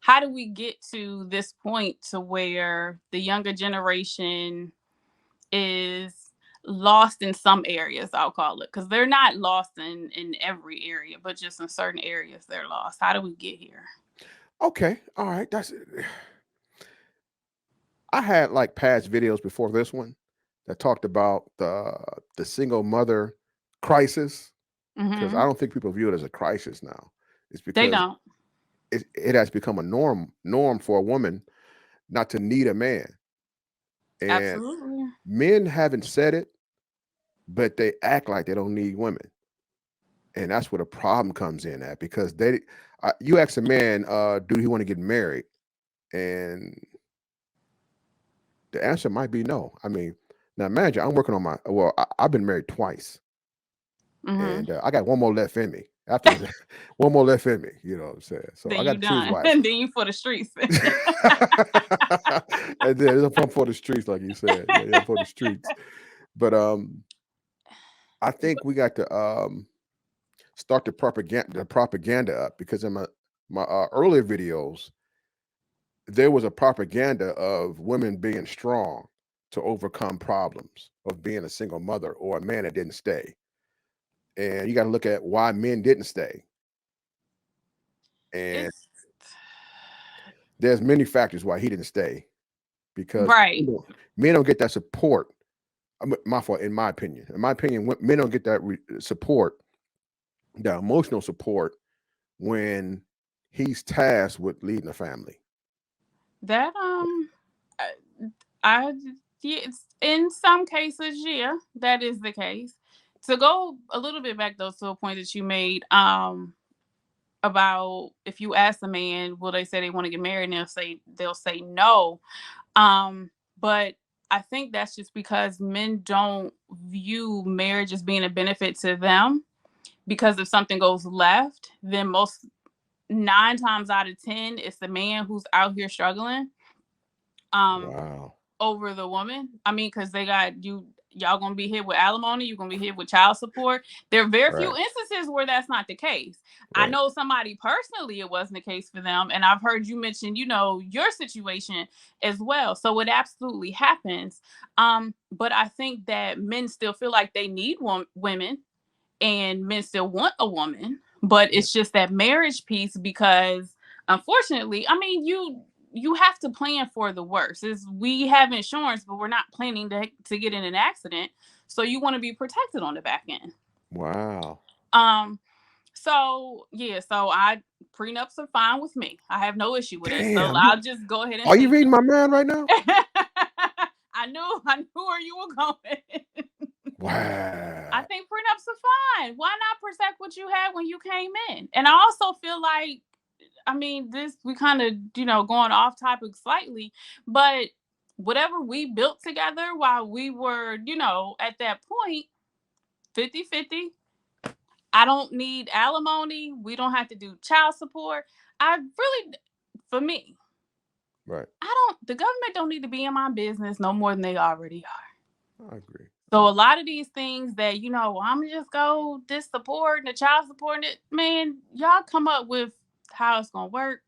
how do we get to this point to where the younger generation is lost in some areas, I'll call it, because they're not lost in every area, but just in certain areas they're lost. How do we get here? Okay, all right. I had like past videos before this one that talked about the single mother crisis because I Hmm. don't think people view it as a crisis now. It's They because don't. it has become a norm for a woman not to need a man, and Absolutely. men haven't said it, but they act like they don't need women, and that's where the problem comes in at because you ask a man, do he want to get married, and the answer might be no. I mean, now imagine I'm working on I've been married twice, Hmm. and I got one more left in me. After this, one more left in me. You know what I'm saying? So Then I got you to choose done. And wisely. then you for the streets. And then there's a pump for the streets, like you said. Yeah, yeah, for the streets. But I think we got to start the propaganda up because in my earlier videos, there was a propaganda of women being strong to overcome problems of being a single mother or a man that didn't stay. And you got to look at why men didn't stay. And It's there's many factors why he didn't stay because right. men don't get that support. My fault, in my opinion. In my opinion, men don't get that support, the emotional support, when he's tasked with leading a family. That I, I yeah, it's, in some cases, yeah, that is the case. To go a little bit back though to a point that you made, about if you ask a man, will they say they want to get married, and they'll say no. But I think that's just because men don't view marriage as being a benefit to them. Because if something goes left, then most 9 times out of 10, it's the man who's out here struggling. Um, Wow. over the woman. I mean, because they got y'all gonna be hit with alimony, you're gonna be hit with child support. There are very few Right. instances where that's not the case. I Right. know somebody personally it wasn't the case for them, and I've heard you mention, your situation as well. So it absolutely happens. But I think that men still feel like they need women, and men still want a woman, but Yeah. it's just that marriage piece because unfortunately, I mean, you have to plan for the worst. Is we have insurance, but we're not planning to get in an accident, so you want to be protected on the back end. Wow. Um, so yeah, so I prenups are fine with me. I have no issue with it. So Damn. I'll just go ahead and Are you say reading my mind right now? that. I knew where you were going. I Wow. think prenups are fine. Why not protect what you had when you came in? And I also feel like, I mean, this we kind of, going off topic slightly, but whatever we built together while we were, at that point, 50-50. I don't need alimony. We don't have to do child support. I really, for me, Right. the government don't need to be in my business no more than they already are. I agree. I So a agree. lot of these things that I'm gonna just go this support and the child support, and it, man, y'all come up with how it's gonna work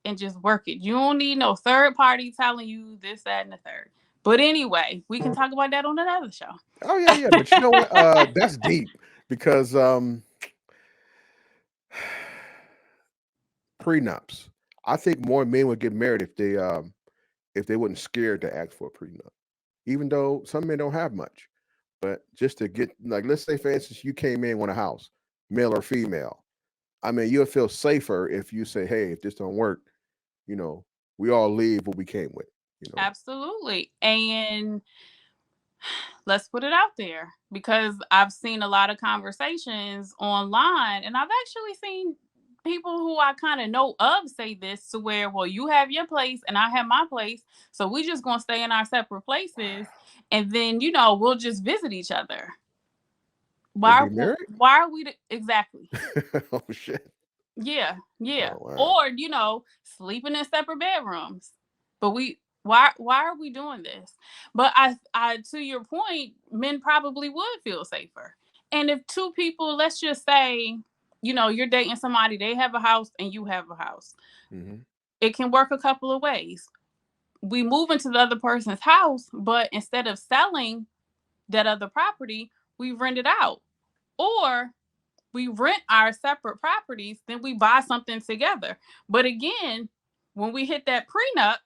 and just work it. You don't need no third party telling you this, that, and the third. But anyway, we can talk about that on another show. Oh yeah, yeah. But you know what? That's deep because prenups. I think more men would get married if they wasn't scared to ask for a prenup. Even though some men don't have much. But just to get, like, let's say for instance you came in with a house, male or female. I mean, you'll feel safer if you say, hey, if this don't work, you know, we all leave what we came with, you know. Absolutely. And let's put it out there because I've seen a lot of conversations online, and I've actually seen people who I kind of know of say this to where, well, you have your place and I have my place, so we just gonna stay in our separate places, and then we'll just visit each other. And Why? be married? Why are we exactly? Oh shit. Yeah, yeah. Oh wow. Or sleeping in separate bedrooms. But why are we doing this? But I to your point, men probably would feel safer. And if two people, let's just say, you're dating somebody, they have a house and you have a house. Hmm. it can work a couple of ways. We move into the other person's house, but instead of selling that other property, we rent it out. Or we rent our separate properties, then we buy something together. But again, when we hit that prenup,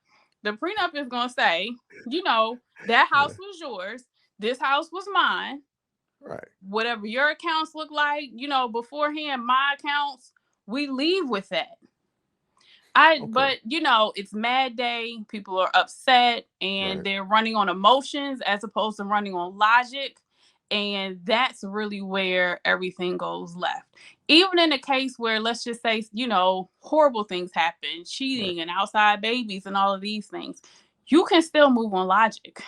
the prenup is going to say, that Yeah. house was yours, this house was mine. Right. Whatever your accounts look like, beforehand, my accounts, we leave with that. Okay. But it's mad day. People are upset and Right. they're running on emotions as opposed to running on logic. And that's really where everything goes left. Even in a case where, let's just say, horrible things happen, Right. cheating and outside babies and all of these things, you can still move on logic,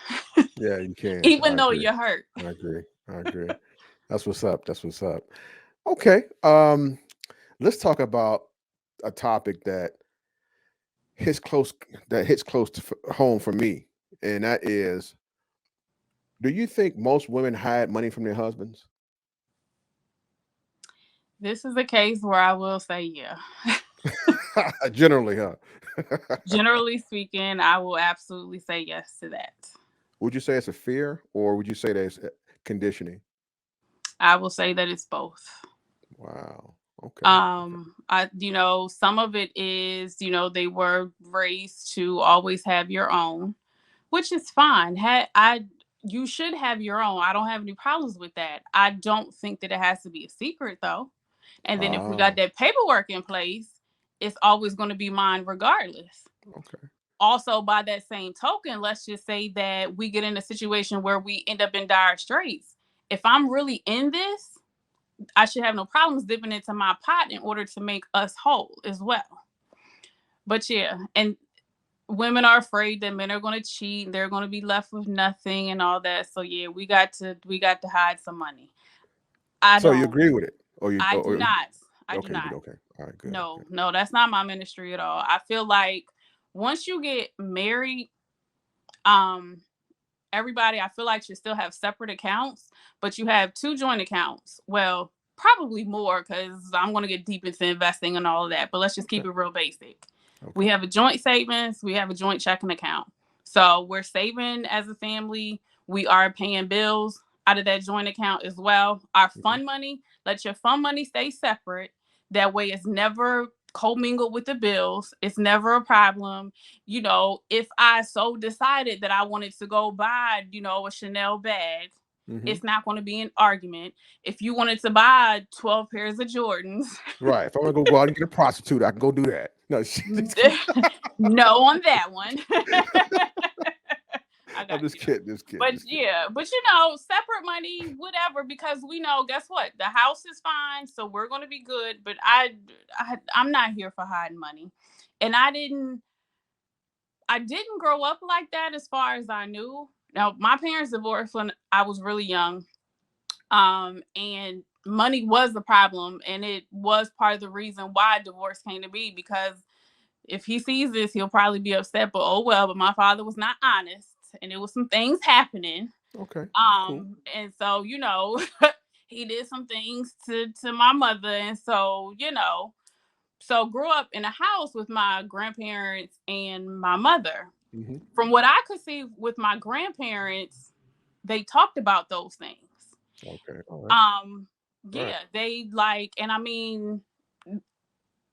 Yeah, you can. even I though agree. you're hurt. I agree. I agree. That's what's up. That's what's up. Okay. Let's talk about a topic hits close that hits close to home for me, and that is: do you think most women hide money from their husbands? This is a case where I will say, yeah. Generally, huh? Generally speaking, I will absolutely say yes to that. Would you say it's a fear, or would you say that it's conditioning? I will say that it's both. Wow. Okay. Okay. Some of it is, they were raised to always have your own, which is fine. You should have your own. I don't have any problems with that. I don't think that it has to be a secret though. And then if we got Ah. that paperwork in place, it's always going to be mine regardless. Okay. Also, by that same token, let's just say that we get in a situation where we end up in dire straits. If I'm really in this, I should have no problems dipping into my pot in order to make us whole as well. But yeah, and women are afraid that men are going to cheat, they're going to be left with nothing and all that. So yeah, we got to hide some money. I So you don't. agree with it, or you? I do Or not. I do okay. not. Okay. All right. Good. No, Okay. no, that's not my ministry at all. I feel like once you get married, um everybody, I feel like, should still have separate accounts, but you have two joint accounts. Well, probably more because I'm going to get deep into investing and all of that, but let's just keep Okay. it real basic. We Okay. have a joint savings, we have a joint checking account. So we're saving as a family, we are paying bills out of that joint account as well. Our Mhm. fund money, let your fund money stay separate. That way it's never commingled with the bills. It's never a problem. If I so decided that I wanted to go buy, a Chanel bag, Mhm. it's not going to be an argument. If you wanted to buy 12 pairs of Jordans, Right. If I want to go out and get a prostitute, I can go do that. No, no on that one. I I'm got just you. kidding. Just kidding. But Just kidding. yeah, separate money, whatever, because we know, guess what? The house is fine, so we're going to be good. But I'm not here for hiding money. And I didn't grow up like that as far as I knew. Now, my parents divorced when I was really young. And money was the problem, and it was part of the reason why divorce came to be, because if he sees this, he'll probably be upset, but oh well, but my father was not honest and there was some things happening. Okay. That's cool. And so, he did some things to my mother, and so grew up in a house with my grandparents and my mother. Hmm. From what I could see with my grandparents, they talked about those things. Okay. All right. Um, Right. yeah, they like, and I mean,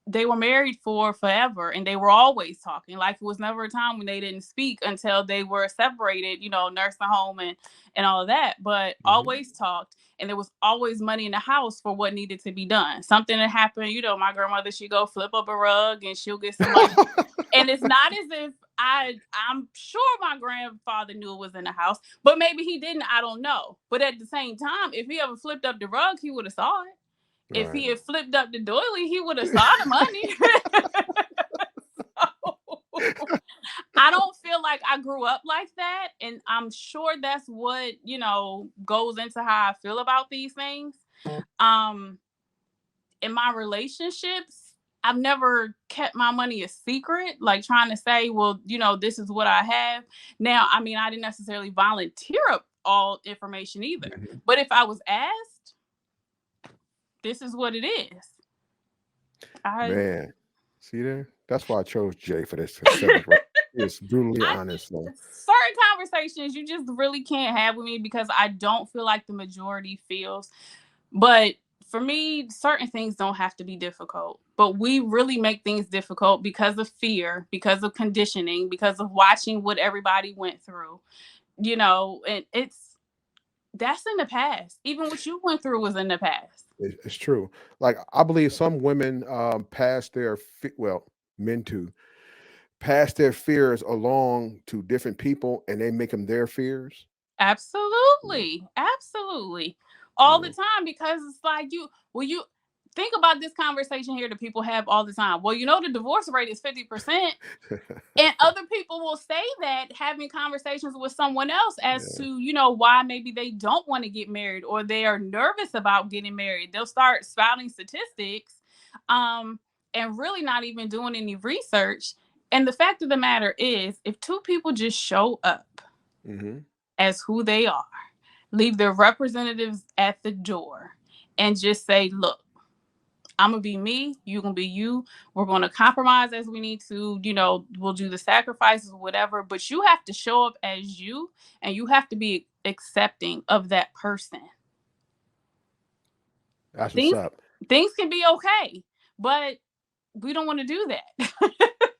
they were married for forever and they were always talking. Like, it was never a time when they didn't speak until they were separated, nursing home and all of that, but Hmm. always talked. And there was always money in the house for what needed to be done. Something that happened, my grandmother, she'd go flip up a rug and she'll get some money. And it's not as if I'm sure my grandfather knew it was in the house, but maybe he didn't. I don't know. But at the same time, if he ever flipped up the rug, he would have saw it. If Right. he had flipped up the doily, he would have saw the money. So, I don't feel like I grew up like that. And I'm sure that's what, goes into how I feel about these things. Um, in my relationships, I've never kept my money a secret, like trying to say, well, this is what I have. Now, I mean, I didn't necessarily volunteer up all information either. Mhm. But if I was asked, this is what it is. I Man, see there? That's why I chose Jay for this subject. Right, it's brutally I honest. So certain conversations you just really can't have with me because I don't feel like the majority feels. But for me, certain things don't have to be difficult. But we really make things difficult because of fear, because of conditioning, because of watching what everybody went through. And that's in the past. Even what you went through was in the past. it's true. Like I believe some women pass their well, men too, pass their fears along to different people, and they make them their fears. Yeah, Absolutely. Absolutely. All the yeah. time because it's like you think about this conversation here that people have all the time. Well, the divorce rate is 50%. And other people will say that having conversations with someone else as Yeah. to, why maybe they don't want to get married or they are nervous about getting married. They'll start spouting statistics um, and really not even doing any research. And the fact of the matter is, if two people just show up Hmm. as who they are, leave their representatives at the door, and just say, look, I'm gonna be me, you gonna be you. We're gonna compromise as we need to, we'll do the sacrifices, whatever. But you have to show up as you, and you have to be accepting of that person. That's what's Things up. things can be okay, but we don't want to do that.